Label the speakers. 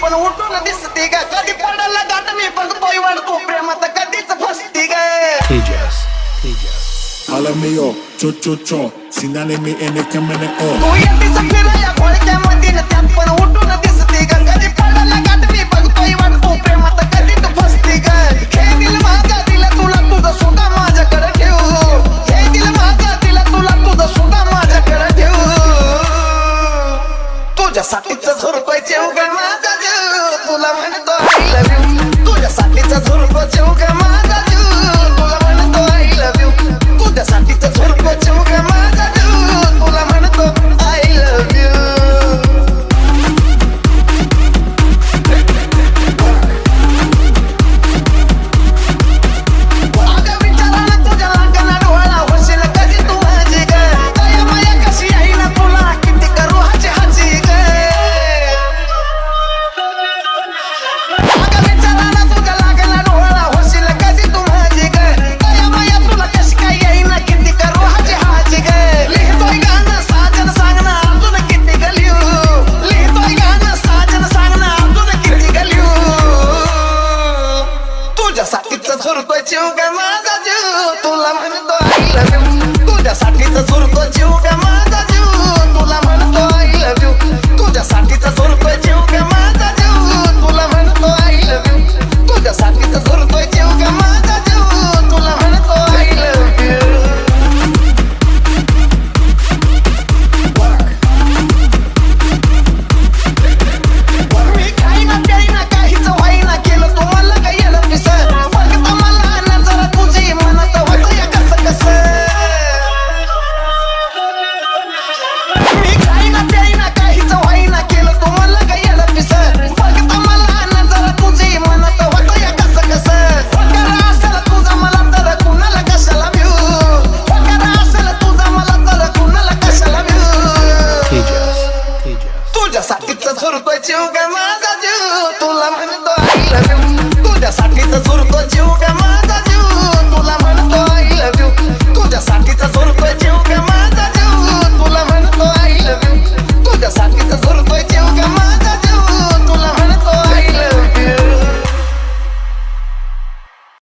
Speaker 1: पण उठून दिसते ग कधी पडायला गाठ मी बघतोय वाढतो प्रेमात कधीच फसती ग
Speaker 2: Tejas.
Speaker 3: Holla me up, cho, sin anime en el camino
Speaker 1: तू येतीस फिराया घोळक्यामध्ये त्यात पण उठून दिसते ग कधी पडायला गाठ मी बघतोय वाढतो प्रेमात कधीच फसती ग हे दिल माझा दिला तुला तुझं सुद्धा माझ्याकडे ठेव हे दिल माझा दिला तुला तुझं सुद्धा माझ्याकडे ठेव तुझ्यासाठीच झुरतोय जेव ग माझा जीव तुला म्हणतो आय लव्ह यू तुझ्यासाठीच झुरतोय जेव ग माझा जीव तुला म्हणतो आय लव्ह यू तुझ्यासाठीच झुरतोय जेव ग माझा जीव तुला म्हणतो आय लव्ह यू अगं विचारायला तुझ्या लागायला डोळा होशील कधी तू माझी ग दया माया कशी आहे ना तुला किती करू हाची हाची ग अगं विचारायला तुझ्या लागायला डोळा होशील कधी तू माझी ग दया माया तुला कशी काय येईना किती करू हाची हाची ग लिहितोय गाणं साजन सांग ना अजून किती ग लिहू लिहितोय गाणं साजन सांग ना अजून किती ग लिहू तुझ्यासाठीच झुरतोय जीव ग माझा जीव तुला म्हणतो आय लव्ह यू तुझ्यासाठीच झुरतोय जीव ग माझा जीव तुला म्हणतो आय लव्ह यू तुझ्यासाठीच झुरतोय जीव ग माझा जीव तुला म्हणतो आय लव्ह यू तुझ्यासाठीच झुरतोय जीव ग माझा जीव तुला म्हणतो आय लव्ह यू मी खाईना प्यायना काहीच व्हाईना केलं तुम्हाला काही येणं पिसं फक्त मला नजर तुझी मनात होतंय कसं कसं मी खाईना प्यायना काहीच व्हाईना केलं तुम्हाला काही येणं पिसं फक्त मला नजर तुझी मनात होतंय कसं कसं वगैरे असेल तुझं मला तर कुणाला कशाला भिऊ वगैरे असेल तुझं मला तर कुणाला कशाला भिऊ तुझ्यासाठीच झुरतोय जीव ग माझा जीव तुला म्हणतो आय लव्ह यू तुझ्यासाठीच झुरतोय जीव ग माझा जीव तुला म्हणतो आय लव्ह यू तुझ्यासाठीच